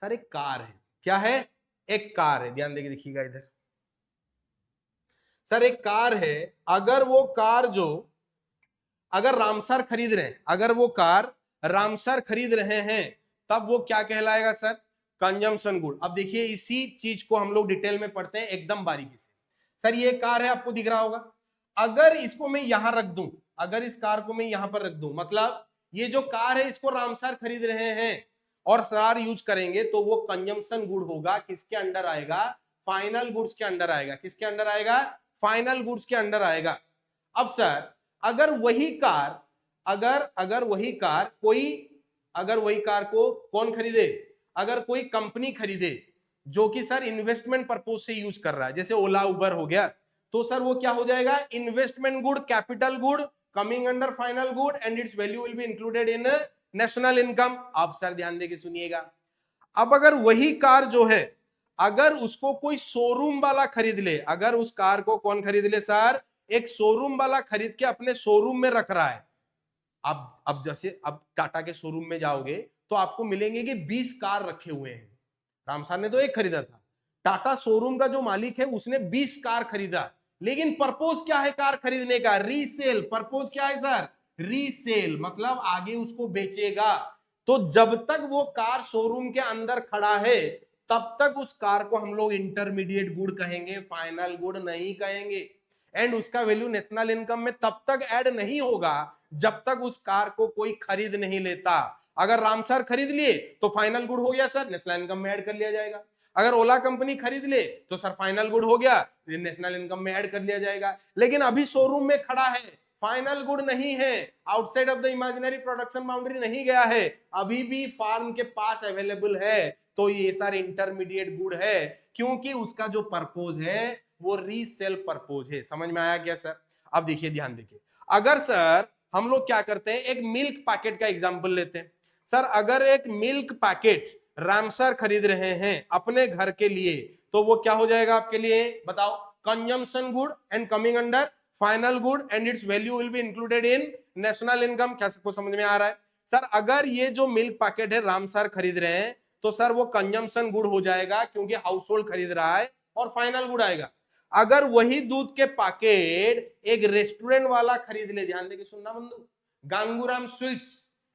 Sir एक car है, क्या है, एक कार है, ध्यान देके देखिएगा इधर। सर एक कार है, अगर वो कार जो, अगर रामसर खरीद रहे हैं, अगर वो कार रामसर खरीद रहे हैं, तब वो क्या कहलाएगा सर, कंजम्पशन गुड। अब देखिए इसी चीज को हम लोग डिटेल में पढ़ते हैं एकदम बारीकी से। सर ये कार है, आपको दिख रहा होगा, अगर इसको मैं यहां रख दूं, अगर इस कार को मैं यहां पर रख दूं, मतलब ये जो कार है इसको रामसर खरीद रहे हैं और सर यूज करेंगे, तो वो कंजम्पशन गुड होगा, किसके अंडर आएगा, फाइनल गुड्स के अंडर आएगा। किसके अंडर आएगा, फाइनल गुड्स के अंडर आएगा। अब सर अगर वही कार, अगर वही कार कोई, अगर वही कार को कौन खरीदे, अगर कोई कंपनी खरीदे जो कि सर इन्वेस्टमेंट पर्पज से यूज कर रहा है, जैसे ओला उबर हो गया, तो सर वो क्या हो जाएगा, investment good, capital good, coming under final good and it's value will be included in national income. आप सर ध्यान देके सुनिएगा। अब अगर वही कार जो है, अगर उसको कोई शोरूम वाला खरीद ले, अगर उस कार को कौन खरीद ले सर, एक शोरूम वाला खरीद के अपने शोरूम में रख रहा है। अब जैसे अब टाटा के शोरूम में जाओगे तो आपको मिलेंगे कि 20 कार रखे हुए हैं। रामसर ने तो एक खरीदा था, टाटा शोरूम का जो मालिक है उसने 20 कार खरीदा, लेकिन पर्पोज क्या है कार खरीदने का, रीसेल। पर्पोज क्या है सर, रीसेल, मतलब आगे उसको बेचेगा। तो जब तक वो कार शोरूम के अंदर खड़ा है तब तक उस कार को हम लोग इंटरमीडिएट गुड कहेंगे, फाइनल गुड नहीं कहेंगे। एंड उसका वैल्यू नेशनल इनकम में तब तक ऐड नहीं होगा जब तक उस कार को कोई खरीद नहीं लेता। अगर रामसर खरीद लिए तो फाइनल गुड हो गया सर, नेशनल इनकम में ऐड कर लिया जाएगा। अगर ओला कंपनी खरीद ले तो सर फाइनल गुड हो गया, नेशनल इनकम में ऐड कर लिया जाएगा। लेकिन अभी शोरूम में खड़ा है, फाइनल गुड नहीं है, outside of the imaginary production boundary नहीं गया है, अभी भी फार्म के पास अवेलेबल है, तो ये सर इंटरमीडिएट गुड है, क्योंकि उसका जो पर्पोज है वो रीसेल पर्पोज है। समझ में आया क्या सर। अब देखिए ध्यान देखिए, अगर सर हम लोग क्या करते हैं, एक मिल्क पैकेट का एग्जांपल लेते हैं। सर अगर एक मिल्क पैकेट रामसर खरीद रहे हैं अपने घर के लिए, तो वो क्या हो जाएगा आपके लिए, बताओ, consumption good and coming under final good and it's value will be included in national income. क्या सबको समझ में आ रहा है। सर अगर ये जो मिल्क पैकेट है रामसर खरीद रहे हैं, तो सर वो कंजम्पशन गुड हो जाएगा क्योंकि हाउस होल्ड खरीद रहा है, और फाइनल गुड आएगा। अगर वही दूध के पैकेट एक रेस्टोरेंट वाला खरीद ले, ध्यान देके सुनना बंधु, गांगूराम स्वीट्स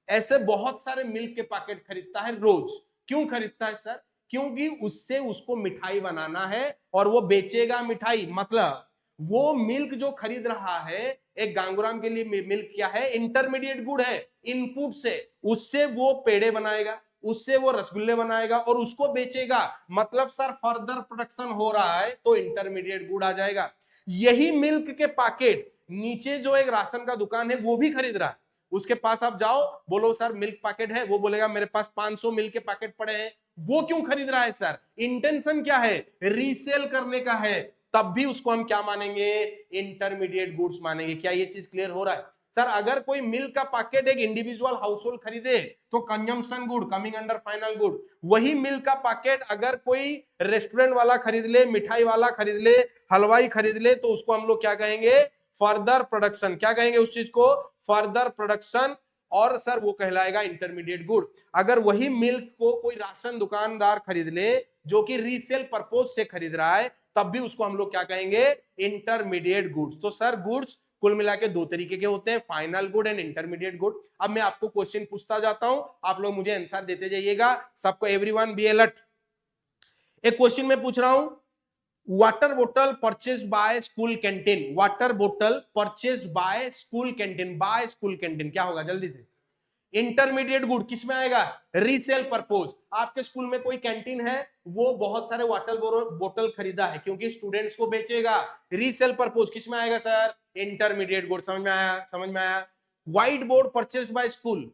ऐसे बहुत सारे मिल्क के पैकेट खरीदता है रोज। क्यों खरीदता है सर, क्योंकि उससे उसको मिठाई बनाना है और वो बेचेगा मिठाई। मतलब वो मिल्क जो खरीद रहा है, एक गांगूराम के लिए मिल्क क्या है, इंटरमीडिएट गुड है, इनपुट से उससे वो पेड़े बनाएगा, उससे वो रसगुल्ले बनाएगा और उसको बेचेगा। मतलब सर फर्दर प्रोडक्शन हो रहा है तो इंटरमीडिएट गुड आ जाएगा। यही मिल्क के पैकेट नीचे जो एक राशन का दुकान है वो भी खरीद रहा है, उसके पास आप जाओ बोलो सर मिल्क पैकेट है, वो बोलेगा मेरे पास 500 मिल्क के पैकेट पड़े हैं। वो क्यों खरीद रहा है सर, इंटेंशन क्या है, रीसेल करने का है, तब भी उसको हम क्या मानेंगे, इंटरमीडिएट गुड्स मानेंगे। क्या ये चीज क्लियर हो रहा है सर। अगर कोई मिल्क का पैकेट एक इंडिविजुअल हाउस होल्ड खरीदे तो consumption good, coming under final good. वही मिल्क का पैकेट अगर कोई रेस्टोरेंट वाला खरीद ले, मिठाई वाला खरीद ले, हलवाई खरीद ले, तो उसको हम लोग क्या कहेंगे, फर्दर प्रोडक्शन। क्या कहेंगे उस चीज को, फर्दर प्रोडक्शन, और सर वो कहलाएगा इंटरमीडिएट गुड। अगर वही मिल्क को कोई राशन दुकानदार खरीद ले जो कि रीसेल पर्पज से खरीद रहा है, तब भी उसको हम लोग क्या कहेंगे, इंटरमीडिएट गुड्स। तो सर गुड्स कुल मिला के दो तरीके के होते हैं, final good and intermediate good. अब मैं आपको क्वेश्चन पूछता जाता हूं, आप लोग मुझे आंसर देते जाइएगा। सबको एवरीवन बी अलर्ट। एक क्वेश्चन मैं पूछ रहा हूं, वाटर बोतल purchase by school canteen, water बोतल purchase by school canteen, by school canteen क्या होगा जल्दी से, इंटरमीडिएट गुड किस में आएगा, रीसेल पर्पज। आपके स्कूल में कोई कैंटीन है, वो बहुत सारे वाटर बोतल खरीदा है क्योंकि स्टूडेंट्स को बेचेगा, रीसेल पर्पज किस में आएगा सर, इंटरमीडिएट गुड। समझ में आया, समझ में आया। White board purchase by school,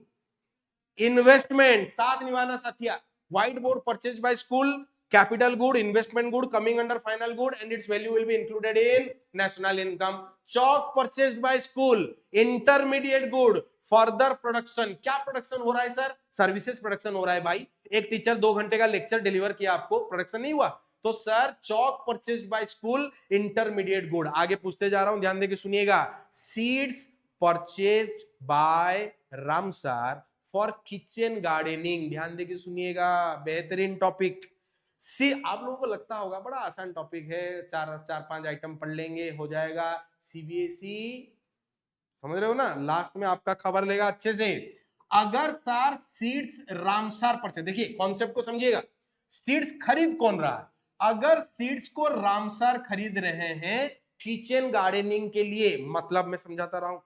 investment, साथ निभाना साथिया। White board purchase by school, capital good, investment good, coming under final good and it's value will be included in national income. Chalk purchase by school, intermediate good, further production. क्या production हो रहा है sir, services production हो रहा है भाई। एक teacher 2 घंटे का लेक्चर डिलीवर किया, आपको प्रोडक्शन नहीं हुआ, तो sir Chowk purchase by school, intermediate good. आगे पूछते जा रहा हूं, ध्यान देके सुनिएगा। Seeds purchased bye Ramjas for kitchen gardening. ध्यान देके सुनिएगा, बेहतरीन टॉपिक। सी, आप लोगों को लगता होगा बड़ा आसान टॉपिक है, चार चार पांच आइटम पढ़ लेंगे हो जाएगा। सीबीएसई, समझ रहे हो ना, लास्ट में आपका खबर लेगा अच्छे से। अगर सर सीड्स रामसर परचेज, देखिए कॉन्सेप्ट को समझिएगा, सीड्स खरीद कौन रहा है? अगर सीड्स को रामसर खरीद रहे हैं किचन गार्डनिंग के लिए, मतलब मैं समझाता रहा हूं,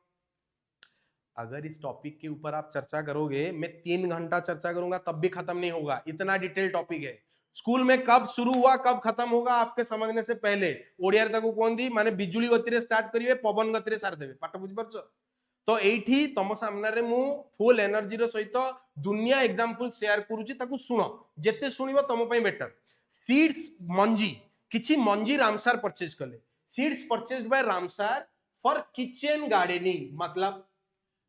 अगर इस टॉपिक के ऊपर आप चर्चा करोगे, मैं 3 घंटा चर्चा करूंगा तब भी खत्म नहीं होगा, इतना डिटेल टॉपिक है। स्कूल में कब शुरू हुआ कब खत्म होगा आपके समझने से पहले ओडिया ताकू कौन दी माने बिजुली गतिरे स्टार्ट करिवे पवन गतिरे सार देबे, पाठ बुझी पारछो? तो एठी तम सामने मु फुल एनर्जी रो सहित दुनिया एग्जांपल शेयर करूची, ताकू सुनो, जेते सुनिबो तम पई बेटर। सीड्स मंजी, किछि मंजी रामसर परचेज कले, seeds purchased bye Ramjas for kitchen gardening, मतलब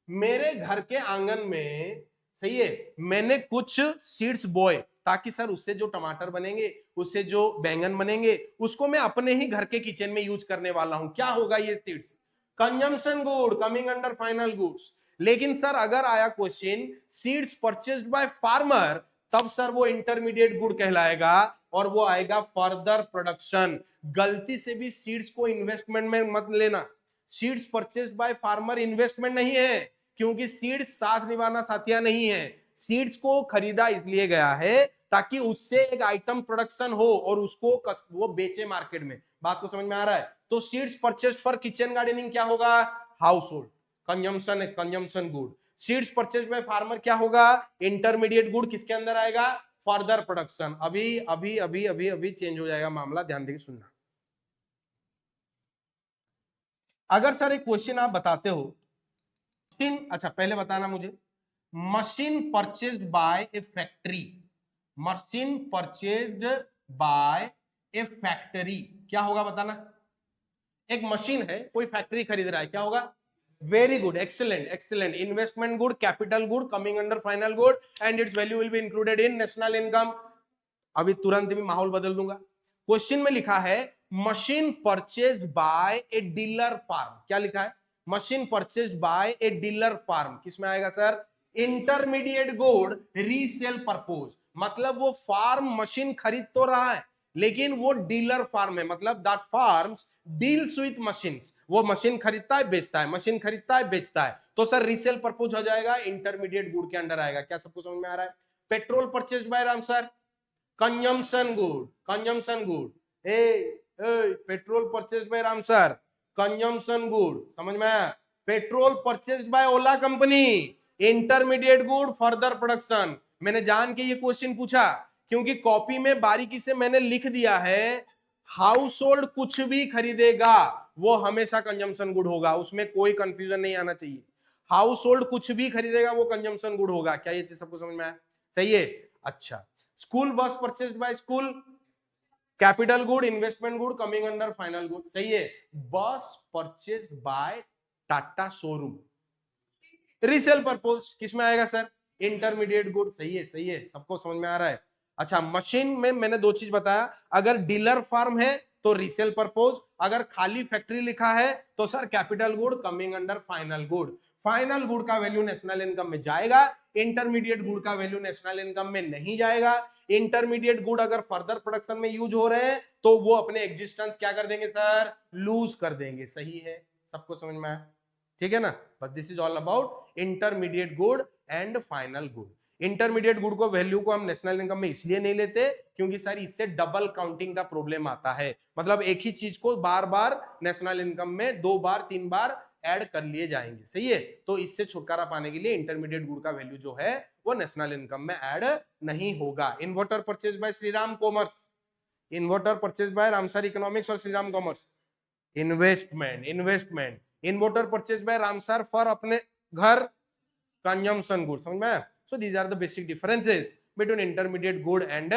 मेरे घर के आंगन में, सही है, मैंने कुछ सीड्स बोए ताकि सर उससे जो टमाटर बनेंगे, उससे जो बैंगन बनेंगे, उसको मैं अपने ही घर के किचन में यूज करने वाला हूं। क्या होगा ये seeds? Consumption good, coming under final goods. लेकिन सर अगर आया question seeds purchased by farmer, तब सर वो इंटरमीडिएट गुड कहलाएगा और वो आएगा फर्दर प्रोडक्शन। गलती से भी सीड्स को इन्वेस्टमेंट में मत लेना। Seeds purchased by farmer investment नहीं है, क्योंकि सीड्स साथ निभाना साथिया नहीं है। सीड्स को खरीदा इसलिए गया है ताकि उससे एक आइटम प्रोडक्शन हो और उसको वो बेचे मार्केट में। बात को समझ में आ रहा है? तो seeds purchase for kitchen gardening क्या होगा? House hold consumption, consumption good. Seeds purchase by farmer क्या होगा? Intermediate good. किसके अंदर आएगा? Further production. अभी अभी अभी अभी अभी चेंज हो जाएगा मामला, ध्यान देके सुनना। अगर सर एक क्वेश्चन आप बताते हो, अच्छा पहले बताना मुझे, machine purchased by A factory, machine purchased by A factory क्या होगा बताना? एक मशीन है, कोई फैक्ट्री खरीद रहा है, क्या होगा? Very good, excellent excellent. Investment good, capital good, coming under final good, and it's value will be included in national income. अभी तुरंत भी माहौल बदल दूंगा। क्वेश्चन में लिखा है machine purchased by a dealer firm, क्या लिखा है? Machine purchased by a dealer firm, किसमें आएगा sir? Intermediate good resale purpose, मतलब वो फार्म मशीन खरीद तो रहा है लेकिन वो डीलर फार्म है, मतलब that farms deals with machines, वो मशीन खरीदता है बेचता है, मशीन खरीदता है बेचता है, तो सर रीसेल परपोज हो जाएगा, इंटरमीडिएट गुड के अंडर आएगा। क्या सबको समझ में आ रहा है? Petrol purchased bye Ram sir, consumption good, consumption good. Petrol purchased bye Ram sir, consumption good, समझ में आया? पेट्रोल परचेज्ड बाय ओला company, intermediate good, further production. मैंने जान के ये क्वेश्चन पूछा क्योंकि कॉपी में बारीकी से मैंने लिख दिया है, हाउस होल्ड कुछ भी खरीदेगा वो हमेशा कंजम्पशन गुड होगा, उसमें कोई कंफ्यूजन नहीं आना चाहिए। हाउस होल्ड कुछ भी खरीदेगा वो कंजम्पशन गुड होगा। क्या ये चीज सबको समझ में आया? सही है। अच्छा, school bus purchased by school, capital good, investment good, coming under final good. सही है। Bus purchased by Tata showroom, resale purpose, किसमें आएगा सर? Intermediate good. सही है, सही है, सबको समझ में आ रहा है? अच्छा, मशीन में मैंने दो चीज बताया, अगर डीलर फार्म है तो रीसेल परपोज, अगर खाली फैक्ट्री लिखा है तो sir capital good, coming under final good. Final good का वैल्यू नेशनल इनकम में जाएगा, इंटरमीडिएट गुड का वैल्यू नेशनल इनकम में नहीं जाएगा। इंटरमीडिएट गुड अगर फर्दर प्रोडक्शन में यूज हो रहे हैं तो वो अपने एग्जिस्टेंस क्या कर देंगे सर? लूज कर देंगे। सही है, सबको समझ में आया? ठीक है ना? बस this is all about intermediate good and final good. Intermediate good को वैल्यू को हम नेशनल इनकम में इसलिए नहीं लेते क्योंकि सर इससे डबल काउंटिंग का प्रॉब्लम आता है, मतलब एक ही चीज को बार बार नेशनल इनकम में 2 बार 3 बार ऐड कर लिए जाएंगे। सही है, तो इससे छुटकारा पाने के लिए इंटरमीडिएट गुड का वैल्यू जो है वो नेशनल इनकम में ऐड नहीं होगा। Inverter purchase by Shriram commerce, inverter purchase by Ramjas economics और Shriram commerce, investment, investment. Inverter purchase by Ramjas for अपने घर, कंजम्पशन गुड। समझ में? So these are the basic differences between intermediate good and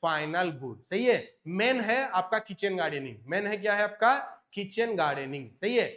final good. सही है। मेन है आपका किचन गार्डनिंग, मेन है क्या है आपका? Kitchen gardening. सही है।